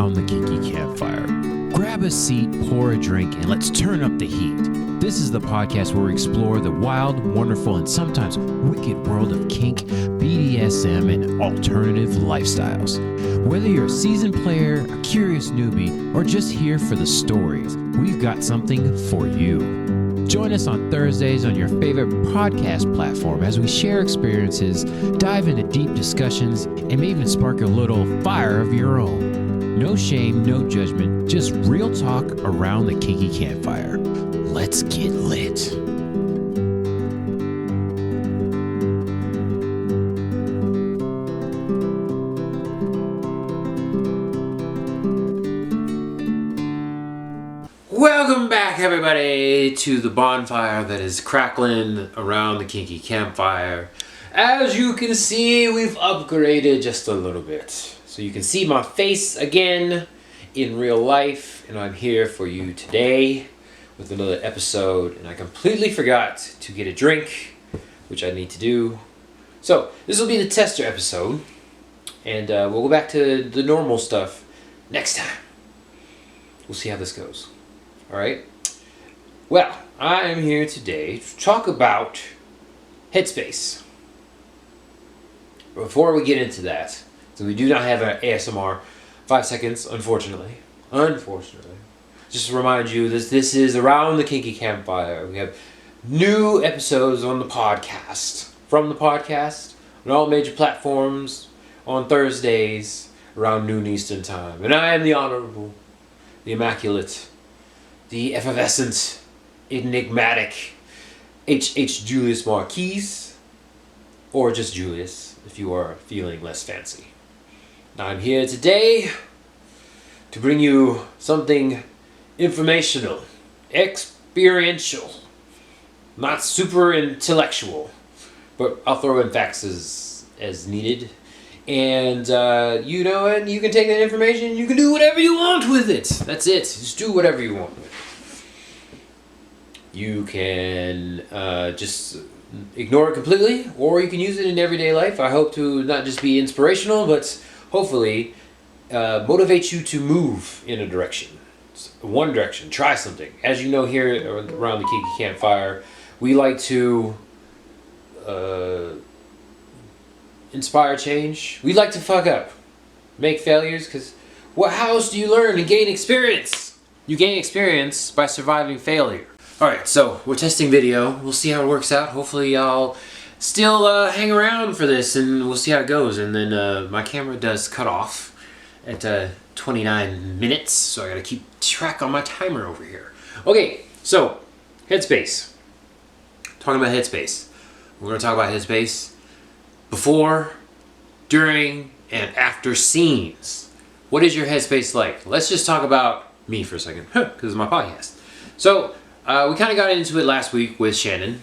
around the kinky campfire. Grab a seat, pour a drink, and let's turn up the heat. This is the podcast where we explore the wild, wonderful, and sometimes wicked world of kink, BDSM, and alternative lifestyles. Whether you're a seasoned player, a curious newbie, or just here for the stories, we've got something for you. Join us on Thursdays on your favorite podcast platform as we share experiences, dive into deep discussions, and may even spark a little fire of your own. No shame, no judgment, just real talk around the kinky campfire. Let's get lit. Welcome back, everybody, to the bonfire that is crackling around the kinky campfire. As you can see, we've upgraded just a little bit. So you can see my face again in real life, and I'm here for you today with another episode, and I completely forgot to get a drink, which I need to do. So this will be the tester episode, and we'll go back to the normal stuff next time. We'll see how this goes. Alright? Well, I am here today to talk about Headspace. Before we get into that, so we do not have an ASMR 5 seconds, unfortunately. Just to remind you, this is Around the Kinky Campfire. We have new episodes on the podcast, from the podcast, on all major platforms, on Thursdays, around noon Eastern Time. And I am the Honorable, the Immaculate, the effervescent, enigmatic H. Julius Marquise, or just Julius, if you are feeling less fancy. Now I'm here today to bring you something informational, experiential, not super intellectual, but I'll throw in facts as needed. And and you can take that information, you can do whatever you want with it. That's it. Just do whatever you want with it. You can just ignore it completely, or you can use it in everyday life. I hope to not just be inspirational, but hopefully motivate you to move in a direction. One direction. Try something. As you know, here around the Kinky Campfire, we like to inspire change. We like to fuck up, make failures, because how else do you learn and gain experience? You gain experience by surviving failure. Alright, so we're testing video. We'll see how it works out. Hopefully y'all still hang around for this, and we'll see how it goes. And then my camera does cut off at 29 minutes, so I gotta keep track on my timer over here. Okay, so Headspace. Talking about Headspace. We're gonna talk about Headspace before, during, and after scenes. What is your Headspace like? Let's just talk about me for a second, because it's my podcast. So, we kind of got into it last week with Shannon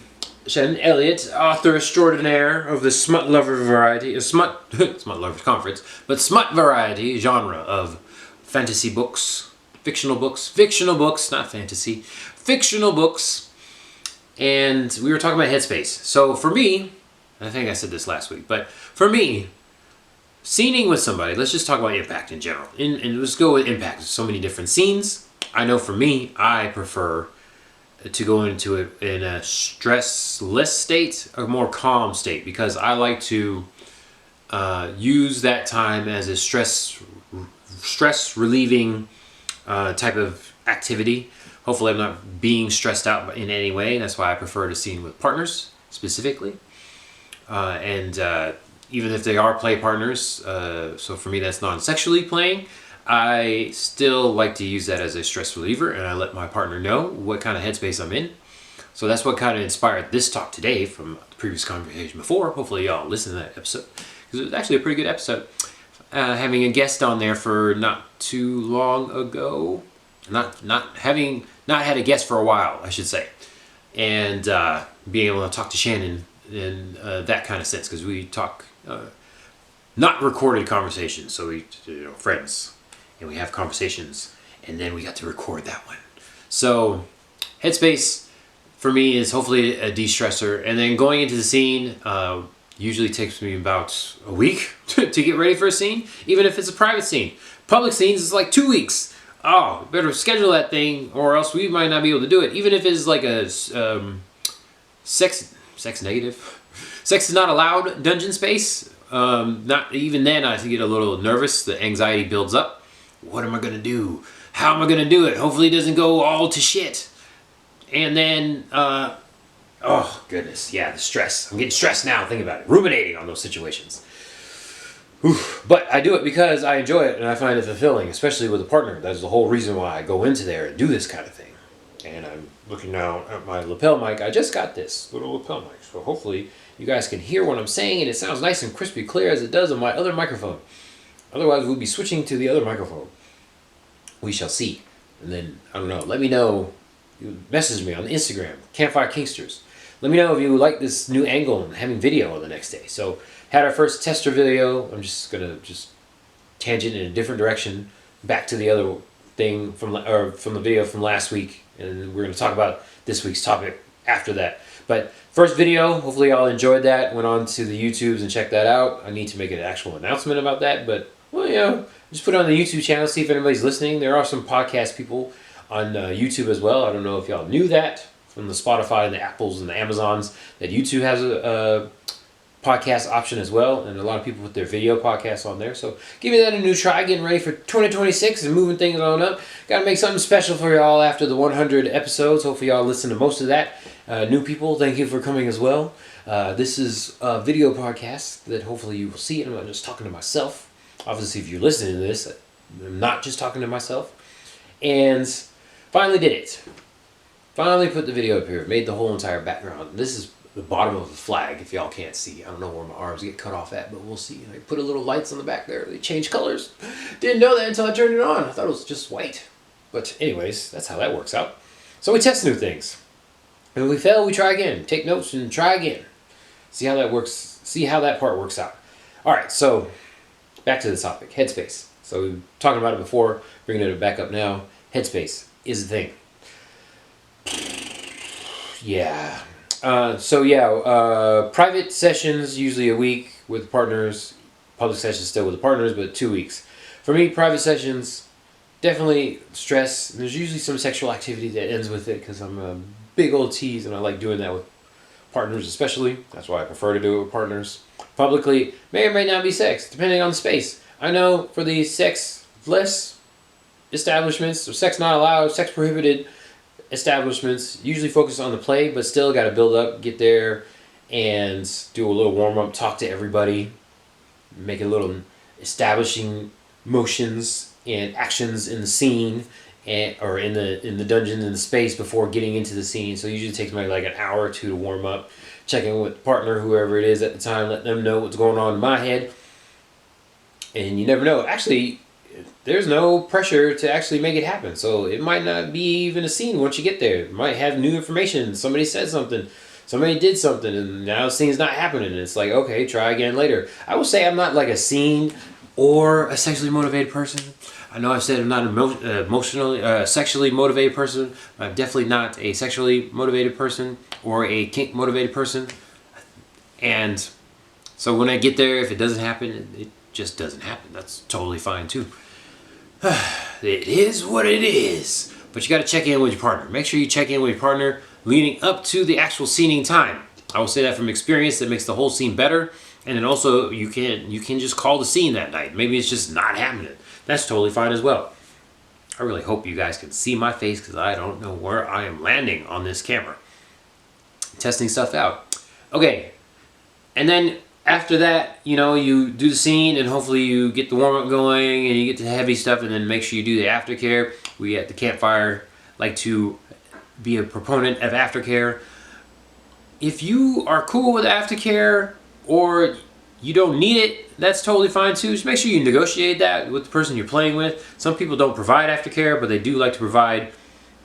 Elliott, author extraordinaire of the smut lover variety, smut lovers conference, but smut variety genre of fantasy books, fictional books, not fantasy, fictional books. And we were talking about Headspace. So for me, I think I said this last week, but for me, scening with somebody, let's just talk about impact in general. And let's go with impact. There's so many different scenes. I know for me, I prefer to go into it in a stressless state, a more calm state, because I like to use that time as a stress relieving type of activity. Hopefully I'm not being stressed out in any way. That's why I prefer to scene with partners specifically. And even if they are play partners, so for me that's non-sexually playing, I still like to use that as a stress reliever, and I let my partner know what kind of headspace I'm in. So that's what kind of inspired this talk today from the previous conversation before. Hopefully y'all listen to that episode, because it was actually a pretty good episode. Having a guest on there for not too long ago, not had a guest for a while, I should say, and being able to talk to Shannon in that kind of sense, because we talk not recorded conversations, so we friends. And we have conversations, and then we got to record that one. So Headspace for me is hopefully a de-stressor, and then going into the scene usually takes me about a week to get ready for a scene, even if it's a private scene. Public scenes is like 2 weeks. Oh, better schedule that thing, or else we might not be able to do it. Even if it's like a sex negative, sex is not allowed dungeon space. Not even then, I get a little nervous. The anxiety builds up. What am I gonna do? How am I gonna do it? Hopefully, it doesn't go all to shit. And then, oh goodness, yeah, the stress. I'm getting stressed now. Think about it, ruminating on those situations. Oof. But I do it because I enjoy it and I find it fulfilling, especially with a partner. That's the whole reason why I go into there and do this kind of thing. And I'm looking now at my lapel mic. I just got this little lapel mic, so hopefully you guys can hear what I'm saying and it sounds nice and crispy clear as it does on my other microphone. Otherwise, we'll be switching to the other microphone. We shall see. And then, I don't know, let me know. You message me on Instagram, Campfire Kinksters. Let me know if you like this new angle and having video on the next day. So, had our first tester video. I'm just gonna tangent in a different direction back to the other thing from the video from last week, and we're gonna talk about this week's topic after that. But first video, hopefully y'all enjoyed that. Went on to the YouTubes and checked that out. I need to make an actual announcement about that, but well, you know, just put it on the YouTube channel, see if anybody's listening. There are some podcast people on YouTube as well. I don't know if y'all knew that from the Spotify and the Apples and the Amazons that YouTube has a podcast option as well, and a lot of people put their video podcasts on there. So giving that a new try, getting ready for 2026 and moving things on up. Got to make something special for y'all after the 100 episodes. Hopefully y'all listen to most of that. New people, thank you for coming as well. This is a video podcast that hopefully you will see. I'm not just talking to myself. Obviously, if you're listening to this, I'm not just talking to myself. And finally did it. Finally put the video up here. Made the whole entire background. This is the bottom of the flag, if y'all can't see. I don't know where my arms get cut off at, but we'll see. I put a little lights on the back there. They change colors. Didn't know that until I turned it on. I thought it was just white. But anyways, that's how that works out. So we test new things. And when we fail, we try again. Take notes and try again. See how that works. See how that part works out. All right, so back to the topic, Headspace. So we were talking about it before, bringing it back up now. Headspace is the thing. Yeah. Private sessions, usually a week with partners. Public sessions still with the partners, but 2 weeks. For me, private sessions, definitely stress. There's usually some sexual activity that ends with it because I'm a big old tease and I like doing that with partners especially. That's why I prefer to do it with partners. Publicly, may or may not be sex, depending on the space. I know for the sex-less establishments, or sex not allowed, sex prohibited establishments, usually focus on the play, but still got to build up, get there, and do a little warm-up, talk to everybody, make a little establishing motions and actions in the scene, or in the dungeon, in the space before getting into the scene. So it usually takes maybe like an hour or two to warm up, checking with the partner, whoever it is at the time, let them know what's going on in my head. And you never know. Actually, there's no pressure to actually make it happen. So it might not be even a scene once you get there. It might have new information. Somebody said something. Somebody did something and now the scene's not happening. And it's like, okay, try again later. I will say I'm not like a scene or a sexually motivated person. I know I've said I'm not an sexually motivated person. But I'm definitely not a sexually motivated person or a kink motivated person. And so when I get there, if it doesn't happen, it just doesn't happen. That's totally fine too. It is what it is. But you got to check in with your partner. Make sure you check in with your partner leading up to the actual scening time. I will say that from experience. That makes the whole scene better. And then also you can just call the scene that night. Maybe it's just not happening. That's totally fine as well. I really hope you guys can see my face because I don't know where I am landing on this camera. Testing stuff out. Okay. And then after that, you know, you do the scene and hopefully you get the warm-up going and you get the heavy stuff, and then make sure you do the aftercare. We at the Campfire like to be a proponent of aftercare. If you are cool with aftercare or you don't need it, that's totally fine too. Just make sure you negotiate that with the person you're playing with. Some people don't provide aftercare, but they do like to provide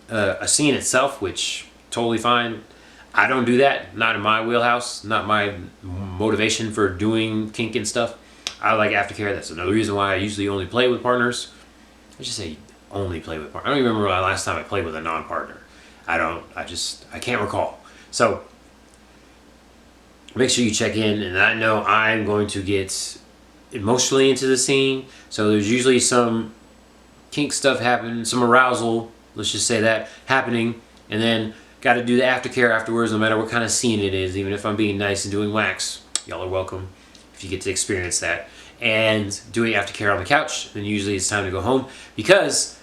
a scene itself, which totally fine. I don't do that. Not in my wheelhouse. Not my motivation for doing kink and stuff. I like aftercare. That's another reason why I usually only play with partners. I just say only play with partners. I don't even remember the last time I played with a non-partner. I can't recall. So make sure you check in, and I know I'm going to get emotionally into the scene. So there's usually some kink stuff happening, some arousal, let's just say that, happening. And then got to do the aftercare afterwards, no matter what kind of scene it is. Even if I'm being nice and doing wax, y'all are welcome if you get to experience that. And doing aftercare on the couch, then usually it's time to go home because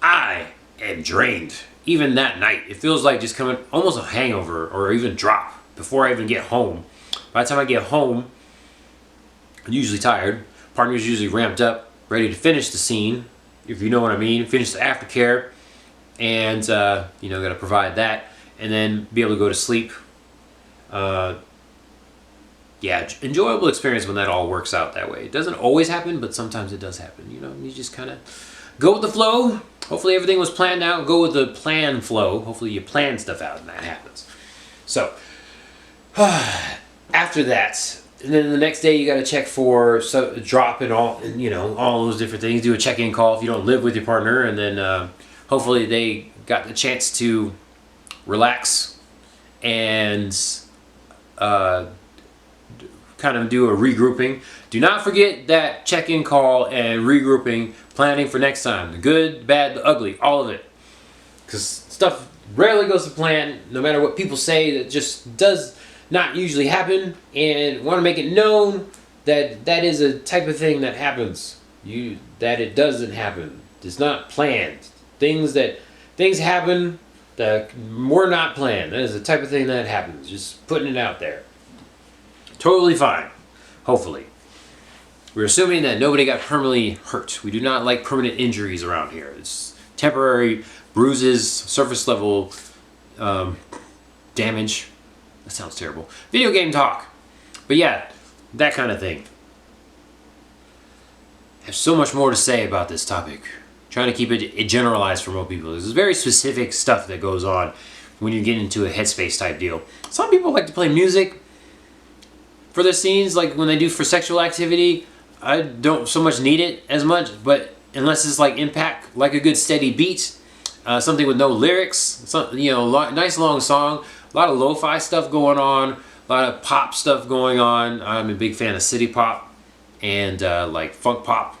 I am drained. Even that night, it feels like just coming almost a hangover or even drop before I even get home. By the time I get home, I'm usually tired. Partner's usually ramped up, ready to finish the scene, if you know what I mean. Finish the aftercare, and got to provide that, and then be able to go to sleep. Enjoyable experience when that all works out that way. It doesn't always happen, but sometimes it does happen. You just kind of go with the flow. Hopefully everything was planned out. Go with the plan flow. Hopefully you plan stuff out and that happens. So after that, and then the next day you got to check for drop and all those different things. Do a check-in call if you don't live with your partner, and then hopefully they got the chance to relax and kind of do a regrouping. Do not forget that check-in call and regrouping, planning for next time. The good, bad, the ugly, all of it. Because stuff rarely goes to plan, no matter what people say. That just does not usually happen, and want to make it known that that is a type of thing that happens. That it doesn't happen. It's not planned. Things happen that were not planned. That is the type of thing that happens. Just putting it out there. Totally fine. Hopefully. We're assuming that nobody got permanently hurt. We do not like permanent injuries around here. It's temporary bruises, surface level damage. That sounds terrible. Video game talk. But yeah, that kind of thing. I have so much more to say about this topic. Trying to keep it generalized for most people. There's very specific stuff that goes on when you get into a Headspace type deal. Some people like to play music for their scenes, like when they do for sexual activity. I don't so much need it as much, but unless it's like impact, like a good steady beat, something with no lyrics, nice long song, a lot of lo-fi stuff going on, a lot of pop stuff going on. I'm a big fan of city pop and like funk pop,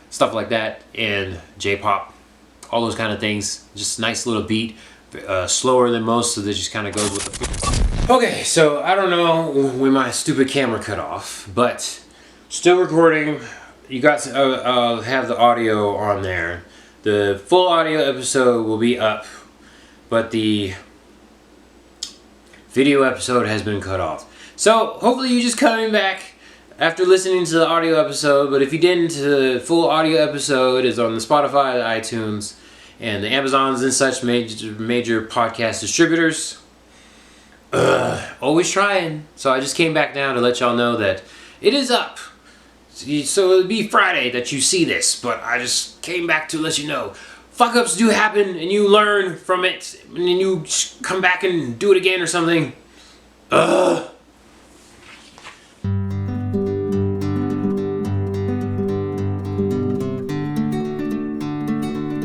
stuff like that, and J-pop, all those kind of things. Just nice little beat, slower than most, so that just kind of goes with the flow. Okay, so I don't know when my stupid camera cut off, but still recording. You got to have the audio on there. The full audio episode will be up, but the video episode has been cut off. So hopefully you're just coming back after listening to the audio episode, but if you didn't, the full audio episode is on the Spotify, the iTunes, and the Amazons and such major podcast distributors. Always trying. So I just came back now to let y'all know that it is up. So it'll be Friday that you see this, but I just came back to let you know. Fuck ups do happen, and you learn from it, and then you come back and do it again or something.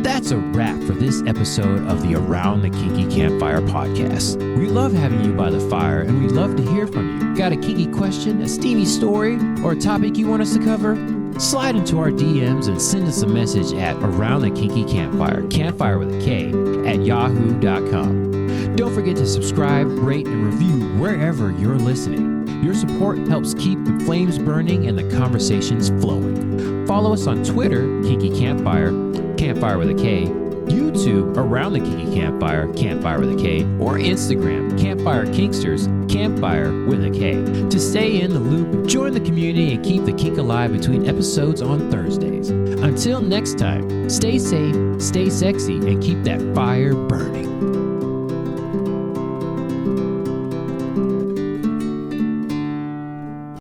That's a wrap for this episode of the Around the Kinky Campfire podcast. We love having you by the fire, and we'd love to hear from you. Got a kinky question, a steamy story, or a topic you want us to cover? Slide into our DMs and send us a message at Around the Kinky Campfire, campfire with a K, at yahoo.com. Don't forget to subscribe, rate, and review wherever you're listening. Your support helps keep the flames burning and the conversations flowing. Follow us on Twitter, Kinky Campfire, Campfire with a K, YouTube, Around the Kinky Campfire, Campfire with a K, or Instagram, Campfire Kinksters, Campfire with a K. To stay in the loop, join the community and keep the kink alive between episodes on Thursdays. Until next time, stay safe, stay sexy, and keep that fire burning.